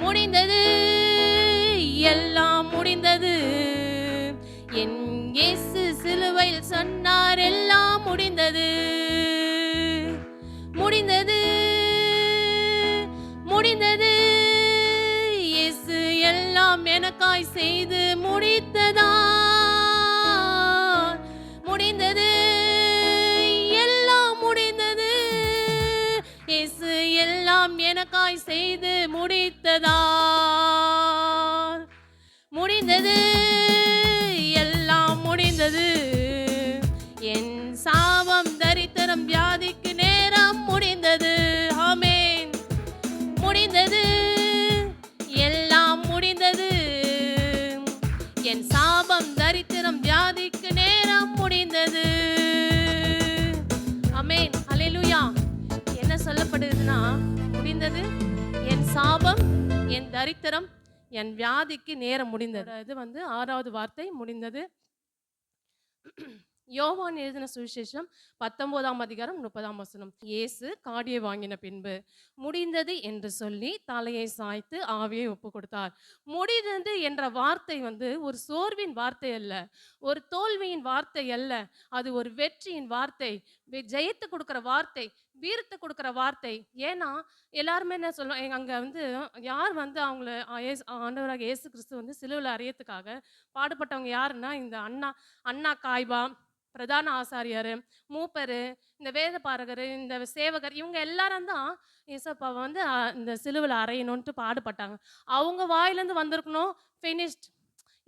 முடிந்தது, எல்லாம் முடிந்தது. என் இயேசு சிலுவையில் சொன்னார், எல்லாம் முடிந்தது. முடிந்தது, முடிந்தது. இயேசு எல்லாம் எனக்காய் செய்து முடித்ததால் முடிந்தது, எல்லாம் முடிந்தது. இயேசு எல்லாம் எனக்காய் செய்து முடித்ததால் முடிந்தது, எல்லாம் முடிந்தது. என் சாபம் தரித்திரம் வியாதிக்கு நேரம் முடிந்தது. ஆமென். முடிந்தது, எல்லாம் முடிந்தது. என் சாபம் தரித்திரம் வியாதிக்கு நேரம் முடிந்தது. ஆமென். அல்லேலூயா. என்ன சொல்லப்படுதுன்னா, முடிந்தது, என் சாபம், என் தரித்திரம், என் வியாதிக்கு நேரம் முடிந்தது. இது வந்து 6வது வார்த்தை முடிந்தது. யோவான் எழுதின சுவிசேஷம் 19ஆம் அதிகாரம் 30ஆம் வசனம். இயேசு காடியை வாங்கின பின்பு முடிந்தது என்று சொல்லி தலையை சாய்த்து ஆவியை ஒப்பு கொடுத்தார். முடிந்தது என்ற வார்த்தை வந்து ஒரு சோர்வின் வார்த்தை அல்ல, ஒரு தோல்வியின் வார்த்தை அல்ல, அது ஒரு வெற்றியின் வார்த்தை, ஜெயத்தை கொடுக்கிற வார்த்தை, வீரத்தை கொடுக்கிற வார்த்தை. ஏன்னா எல்லாருமே என்ன சொல்லுவாங்க, அங்க வந்து யார் வந்து அவங்கள ஆண்டவராக இயேசு கிறிஸ்து வந்து சிலுவையில் அறையத்துக்காக பாடுபட்டவங்க யாருன்னா, இந்த அண்ணா காய்பா, பிரதான ஆசாரியர், மூப்பரு, இந்த வேத பாரகர், இந்த சேவகர், இவங்க எல்லாரும் தான் ஏசப்பாவை வந்து இந்த சிலுவையில் அறையணும்ட்டு பாடுபட்டாங்க. அவங்க வாயிலேருந்து வந்திருக்கணும், ஃபினிஷ்ட்,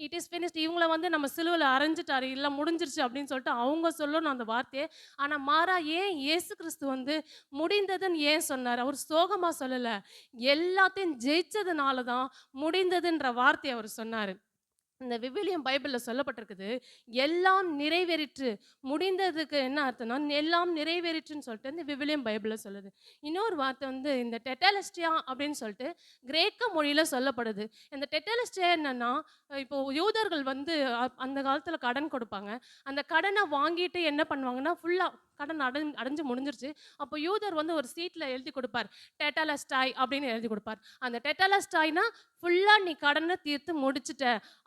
இட் இஸ் ஃபினிஷ்ட், இவங்கள வந்து நம்ம சிலுவையில் அரைஞ்சிட்டாரு, இல்லை முடிஞ்சிருச்சு அப்படின்னு சொல்லிட்டு அவங்க சொல்லணும் அந்த வார்த்தையை. ஆனால் மாறா ஏன் இயேசு கிறிஸ்து வந்து முடிந்ததுன்னு ஏன் சொன்னார்? அவர் சோகமாக சொல்லலை, எல்லாத்தையும் ஜெயிச்சதுனால தான் முடிந்ததுன்ற வார்த்தையை அவர் சொன்னார். இந்த விவிலியம் பைபிளில் சொல்லப்பட்டிருக்குது, எல்லாம் நிறைவேறிற்று. முடிந்ததுக்கு என்ன அர்த்தம்னா, எல்லாம் நிறைவேறிற்றுன்னு சொல்லிட்டு இந்த விவிலியம் பைபிளில் சொல்லுது. இன்னொரு வார்த்தை வந்து இந்த டெட்டலஸ்டியா அப்படின்னு சொல்லிட்டு கிரேக்க மொழியில் சொல்லப்படுது. இந்த டெட்டலஸ்டியா என்னன்னா, இப்போ யூதர்கள் வந்து அந்த காலத்தில் கடன் கொடுப்பாங்க. அந்த கடனை வாங்கிட்டு என்ன பண்ணுவாங்கன்னா, ஃபுல்லாக கடன் அடைஞ்சு முடிஞ்சிருச்சு. அப்போ யூதர் வந்து ஒரு சீட்டில் எழுதி கொடுப்பார், டெட்டலஸ்டாய் அப்படின்னு எழுதி கொடுப்பார். அந்த டெட்டலஸ்டாய்னா ஃபுல்லாக நீ கடனை தீர்த்து முடிச்சிட்ட,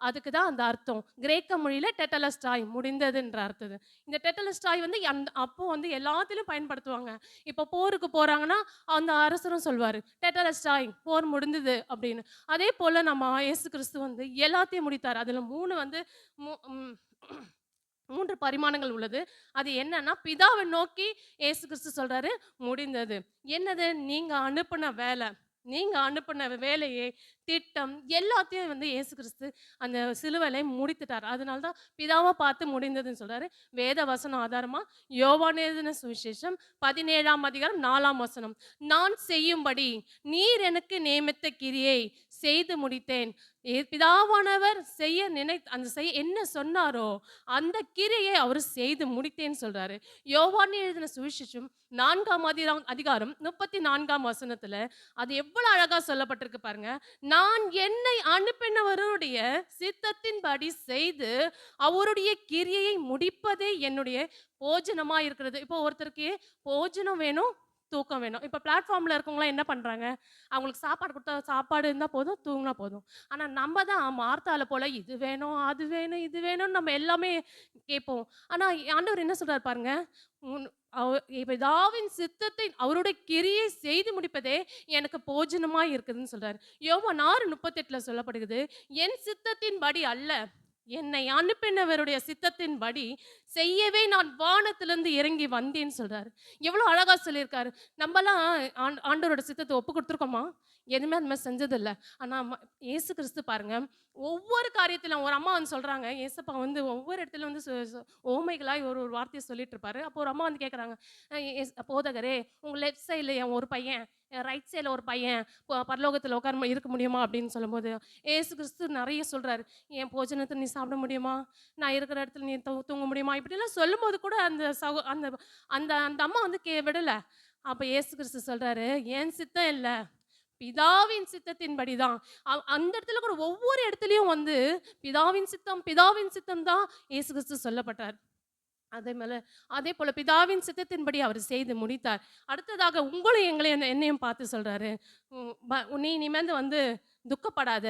அதுக்கு தான் அந்த அர்த்தம். கிரேக்க மொழியில் டெட்டலஸ்டாய் முடிந்ததுன்ற அர்த்தது. இந்த டெட்டலஸ்டாய் வந்து அப்போ வந்து எல்லாத்திலும் பயன்படுத்துவாங்க. இப்போ போருக்கு போகிறாங்கன்னா அந்த அரசரும் சொல்வார், டெட்டலஸ்டாய் போர் முடிந்தது அப்படின்னு. அதே போல் நம்ம இயேசு கிறிஸ்து வந்து எல்லாத்தையும் முடித்தார். அதில் 3 வந்து 3 பரிமாணங்கள் உள்ளது. அது என்னன்னா, பிதாவை நோக்கி இயேசு கிறிஸ்து சொல்றாரு, முடிந்தது. என்னது? நீங்க அனுப்புன வேலை, நீங்க அனுப்புன வேலையை, திட்டம் எல்லாத்தையும் வந்து இயேசு கிறிஸ்து அந்த சிலுவையில முடித்துட்டார். அதனால தான் பிதாவை பார்த்து முடிந்ததுன்னு சொல்றாரு. வேத வசனம் ஆதாரமா யோவான் எழுதின சுவிசேஷம் 17ஆம் அதிகாரம் 4ஆம் வசனம். நான் செய்யும்படி நீர் எனக்கு நியமித்த கிரியை செய்து முடித்தேன். பிதாவானவர் என்ன சொன்னாரோ அந்த கிரியை அவர் செய்து முடித்தேன்னு சொல்றாரு. யோவான் எழுதின சுவிசேஷம் 4ஆம் அதிகாரம் 34ஆம் வசனத்துல அது எவ்வளவு அழகா சொல்லப்பட்டிருக்கு பாருங்க. நான் என்னை அனுப்பினவருடைய சித்தத்தின்படி செய்து அவருடைய கிரியையை முடிப்பதே என்னுடைய போஜனமா இருக்கிறது. இப்போ ஒருத்தருக்கு போஜனம் வேணும், தூக்கம் வேணும். இப்போ பிளாட்ஃபார்ம்ல இருக்கவங்களாம் என்ன பண்றாங்க? அவங்களுக்கு சாப்பாடு கொடுத்தா, சாப்பாடு இருந்தா போதும், தூங்கினா போதும். ஆனா நம்ம தான் மார்த்தால போல இது வேணும், அது வேணும், இது வேணும்னு நம்ம எல்லாமே கேட்போம். ஆனா ஆண்டவர் என்ன சொல்றாரு பாருங்க, உன் பிதாவின் சித்தத்தை அவருடைய கிரியை செய்து முடிப்பதே எனக்கு போஜனமா இருக்குதுன்னு சொல்றாரு. யோவான் 6:38 சொல்லப்படுகிறது, என் சித்தத்தின்படி அல்ல, என்னை அனுப்பினவருடைய சித்தத்தின்படி செய்யவே நான் வானத்திலிருந்து இறங்கி வந்தேன்னு சொல்றாரு. எவ்வளவு அழகா சொல்லியிருக்காரு. நம்மலாம் ஆண்டவரோட சித்தத்தை ஒப்பு கொடுத்துருக்கோமா? எதுவுமே அந்த மாதிரி செஞ்சதில்லை. ஆனா இயேசு கிறிஸ்து பாருங்க, ஒவ்வொரு காரியத்திலும் ஒரு அம்மா வந்து சொல்றாங்க, ஏசப்பா வந்து ஒவ்வொரு இடத்துல வந்து ஓமைகளாய் ஒரு ஒரு வார்த்தையை சொல்லிட்டு இருப்பாரு. அப்போ ஒரு அம்மா வந்து கேட்குறாங்க, போதகரே உங்க லெஃப்ட் சைடில் என் ஒரு பையன், ரைட் சைடில் ஒரு பையன் பரலோகத்தில் உட்கார இருக்க முடியுமா அப்படின்னு சொல்லும்போது ஏசு கிறிஸ்து நிறைய சொல்றாரு. என் போஜனத்தை நீ சாப்பிட முடியுமா? நான் இருக்கிற இடத்துல நீ தூங்க முடியுமா? இப்படிலாம் சொல்லும்போது கூட அந்த அந்த அந்த அந்த அம்மா வந்து விடல. அப்ப ஏசு கிறிஸ்து சொல்றாரு, என் சித்தம் இல்லை, பிதாவின் சித்தத்தின்படி தான். அந்த இடத்துல கூட ஒவ்வொரு இடத்துலையும் வந்து பிதாவின் சித்தம், பிதாவின் சித்தம் தான் ஏசு கிறிஸ்து சொல்லப்பட்டார். அதேமேல அதேபோல பிதாவின் சித்தத்தின்படி அவர் செய்து முடித்தார். அடுத்ததாக உங்களையும் எங்களையும் என்னையும் பார்த்து சொல்றாரு. "நீ இனிமேந்து வந்து துக்கப்படாத,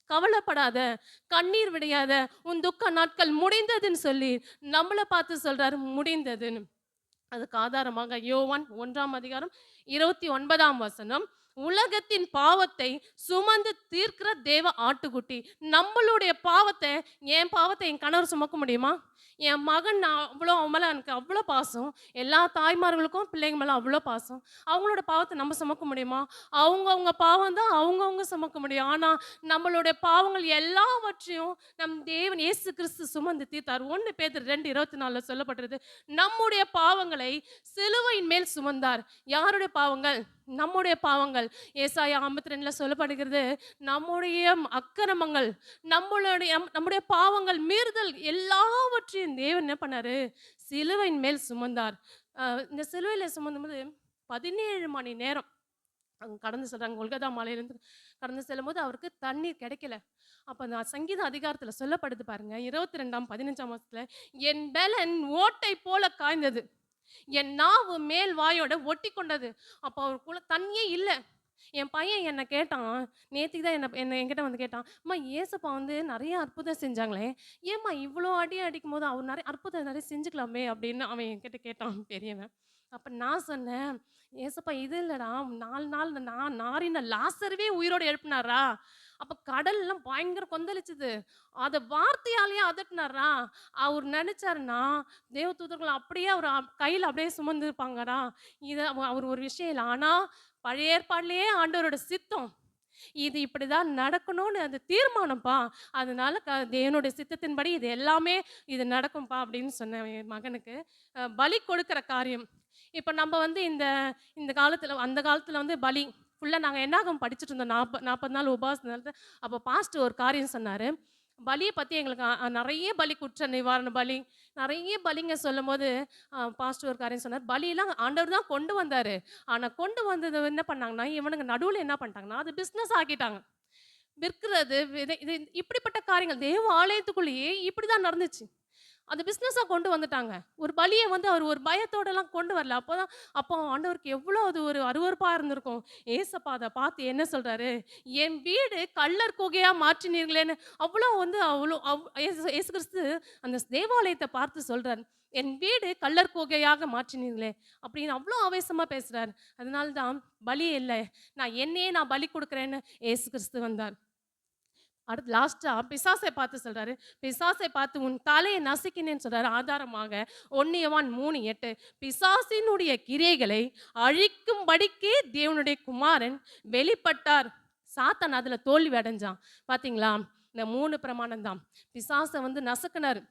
கவலைப்படாத, கண்ணீர் விடையாத, உன் துக்க நாட்கள் முடிந்ததுன்னு" சொல்லி நம்மள பார்த்து சொல்றாரு முடிந்ததுன்னு. அதுக்கு ஆதாரமாக யோவான் 1ஆம் அதிகாரம் 29ஆம் வசனம், உலகத்தின் பாவத்தை சுமந்து தீர்க்கிற தேவ ஆட்டுக்குட்டி. நம்மளுடைய பாவத்தை, என் பாவத்தை என் கணவர் சுமக்க முடியுமா? என் மகன், நான் அவ்வளோ அவன் மேல எனக்கு அவ்வளோ பாசம். எல்லா தாய்மார்களுக்கும் பிள்ளைங்க மேல அவ்வளோ பாசம். அவங்களோட பாவத்தை நம்ம சுமக்க முடியுமா? அவங்கவங்க பாவம் தான் அவங்கவங்க சுமக்க முடியும். ஆனா நம்மளுடைய பாவங்கள் எல்லாவற்றையும் நம் தேவன் இயேசு கிறிஸ்து சுமந்து தீர்த்தார். 1 பேதுரு 2:24 சொல்லப்பட்டிருக்கு. நம்முடைய பாவங்களை சிலுவையின் மேல் சுமந்தார். யாருடைய பாவங்கள்? நம்முடைய பாவங்கள். ஏசாயா 52ல சொல்லப்படுகிறது, நம்முடைய அக்கிரமங்கள், நம்முடைய பாவங்கள், மீறுதல் எல்லாவற்றையும் தேவன் என்ன பண்ணாரு? சிலுவையின் மேல் சுமந்தார். இந்த சிலுவையில சுமந்தும்போது 17 மணி நேரம் அங்க கடந்து செல்றாங்க. கொல்கத்தா மலையிலேருந்து கடந்து செல்லும்போது அவருக்கு தண்ணீர் கிடைக்கல. அப்ப அந்த சங்கீத அதிகாரத்துல சொல்லப்படுது பாருங்க, 22ஆம் 15ஆம் வசனத்துல, "என் பெலன் ஓட்டை போல காய்ந்தது. என் நாவு மேல் வாயோட ஒட்டிக்கொண்டது." அப்ப அவருக்குள்ள தண்ணியே இல்ல. என் பையன் என்ன கேட்டான். நேத்திக்கு தான் என்ன என்கிட்ட வந்து கேட்டான். "அம்மா, ஏசப்பா வந்து நெறைய அற்புதம் செஞ்சாங்களே, ஏம்மா இவ்ளோ அடி அடிக்கும்போது அவர் நெறைய அற்புதம் நெறைய செஞ்சுக்கலாமே?" அப்படின்னு அவன் என்கிட்ட கேட்டான் பெரியவன். அப்ப நான் சொன்னேன், "ஏசப்பா இது இல்லடா, 4 நாள் நாரின லாசருவே உயிரோட எழுப்புனாரா? அப்ப கடல்லாம் பயங்கர கொந்தளிச்சுது. அத வார்த்தையாலேயே அதட்டுனாரா? அவர் நெனச்சாருன்னா, தேவதூதர்கள் அப்படியே அவர் கையில அப்படியே சுமந்துருப்பாங்கடா. இது அவர் ஒரு விஷயம் இல்ல. ஆனா பழைய ஏற்பாட்டிலேயே ஆண்டவரோட சித்தம். இது இப்படிதான் நடக்கணும்னு அது தீர்மானம்ப்பா. அதனால தேவனுடைய சித்தத்தின்படி இது எல்லாமே இது நடக்கும்பா" அப்படின்னு சொன்னேன் என் மகனுக்கு. பலி கொடுக்கிற காரியம். இப்ப நம்ம வந்து இந்த இந்த காலத்துல, அந்த காலத்துல வந்து பலி ஃபுல்லா நாங்க என்னாகும் படிச்சுட்டு இருந்தோம். 40 நாள் உபவாசம் நடந்து. அப்ப பாஸ்டர் ஒரு காரியம் சொன்னாரு. பலிய பத்தி எங்களுக்கு நெறைய பலி, குற்ற நிவாரண பலி, நெறைய பலிங்க சொல்லும்போது, பாஸ்டர் ஒரு காரியம் சொன்னார். பலியெல்லாம் ஆண்டவர் தான் கொண்டு வந்தாரு. ஆனா கொண்டு வந்தது என்ன பண்ணாங்கன்னா, இவனுங்க நடுவுல என்ன பண்ணிட்டாங்கன்னா, அது பிசினஸ் ஆக்கிட்டாங்க. விற்கிறது, இது இப்படிப்பட்ட காரியங்கள் தேவ ஆலயத்துக்குள்ளேயே இப்படிதான் நடந்துச்சு. அது பிசினஸா கொண்டு வந்துட்டாங்க. ஒரு பலிய வந்து அவர் ஒரு பயத்தோடலாம் கொண்டு வரல. அப்போ ஆண்டவருக்கு எவ்வளோ அது ஒரு அருவருப்பா இருந்திருக்கும். ஏசப்பா அத பார்த்து என்ன சொல்றாரு? "என் வீடு கள்ளர் குகையா மாற்றினீர்களேன்னு." அவ்வளோ இயேசு கிறிஸ்து அந்த தேவாலயத்த பார்த்து சொல்றாரு. "என் வீடு கள்ளர் குகையாக மாற்றினீர்களே." அப்படின்னு அவ்வளோ ஆவேசமா பேசுறாரு. அதனால தான் பலி இல்ல, நான் பலி குடுக்குறேன்னு இயேசு கிறிஸ்து வந்தார். அடுத்து லாஸ்ட்டா பிசாசை பார்த்து சொல்றாரு. பிசாசை பார்த்து உன் தலையை நசுக்கினேன்னு சொல்றாரு. ஆதாரமாக 1 யோவான் 3:8, பிசாசினுடைய கிரியைகளை அழிக்கும்படிக்கே தேவனுடைய குமாரன் வெளிப்பட்டார். சாத்தான் அதுல தோல்வி அடைஞ்சான். பாத்தீங்களா? இந்த 3 பிரமாணம் தான். பிசாச வந்து நசுக்குனாரு.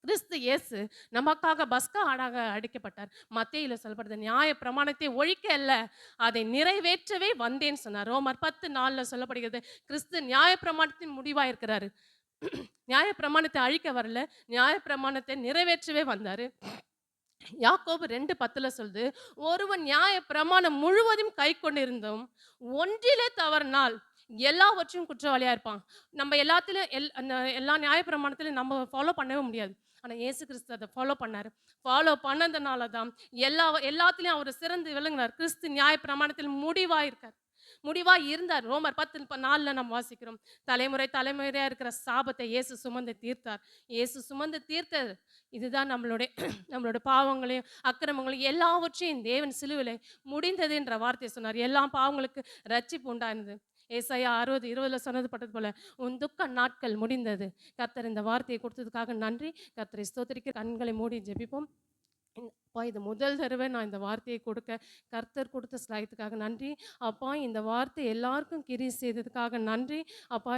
கிறிஸ்து இயேசு நமக்காக பஸ்கா ஆடாக அடிக்கப்பட்டார். மத்தேயுல சொல்லப்படுது, நியாய பிரமாணத்தை ஒழிக்க அல்ல, அதை நிறைவேற்றவே வந்தேன்னு சொன்னார். ரோமர் 10:4ல சொல்லப்படுகிறது, கிறிஸ்து நியாய பிரமாணத்தின் முடிவா இருக்கிறாரு. நியாய பிரமாணத்தை அழிக்க வரல, நியாய பிரமாணத்தை நிறைவேற்றவே வந்தாரு. யாக்கோபு 2:10ல சொல்லுது, ஒருவன் நியாய பிரமாணம் முழுவதும் கைக்கொண்டிருந்தும் ஒன்றிலே தவறினால் எல்லாவற்றையும் குற்றவாளியா இருப்பான். நம்ம எல்லாத்திலும் அந்த எல்லா நியாய பிரமாணத்திலும் நம்ம ஃபாலோ பண்ணவே முடியாது. ஆனா இயேசு கிறிஸ்து அத ஃபாலோ பண்ணாரு. ஃபாலோ பண்ணதுனால தான் எல்லாத்துலயும் அவரு சிறந்து விளங்குனார். கிறிஸ்து நியாய பிரமாணத்தில் முடிவா இருக்கார். முடிவா இருந்தார். ரோமர் 10:4ல நாம் வாசிக்கிறோம். தலைமுறை தலைமுறையா இருக்கிற சாபத்தை இயேசு சுமந்து தீர்த்தார். இயேசு சுமந்து தீர்த்தது இதுதான் நம்மளுடைய நம்மளோட பாவங்களையும், அக்கிரமங்களையும் எல்லாவற்றையும் தேவன் சிலுவையிலே முடிந்தது என்ற வார்த்தையை சொன்னார். எல்லா பாவங்களுக்கு ரட்சிப்பு உண்டானது. ஏசாயா 60:20ல சொன்னது பட்டது போல, உன் துக்க நாட்கள் முடிந்தது. கர்த்தர் இந்த வார்த்தையை கொடுத்ததுக்காக நன்றி. கர்த்தரை ஸ்தோத்திரிக்க கண்களை மூடி ஜெபிப்போம். அப்பா, இது முதல் தடவை நான் இந்த வார்த்தையை கொடுக்க கர்த்தர் கொடுத்த ஸ்லாயத்துக்காக நன்றி. அப்பா, இந்த வார்த்தை எல்லாருக்கும் கிரி செய்ததுக்காக நன்றி. அப்பா,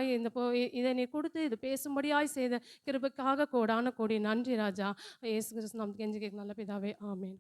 இதை நீ கொடுத்து இது பேசும்படியாய் செய்த கிருபைக்காக கோடான கோடி நன்றி ராஜா. இயேசு கிறிஸ்து நாமத்தில் கெஞ்சி கேட்க நல்ல பிதாவே, ஆமென்.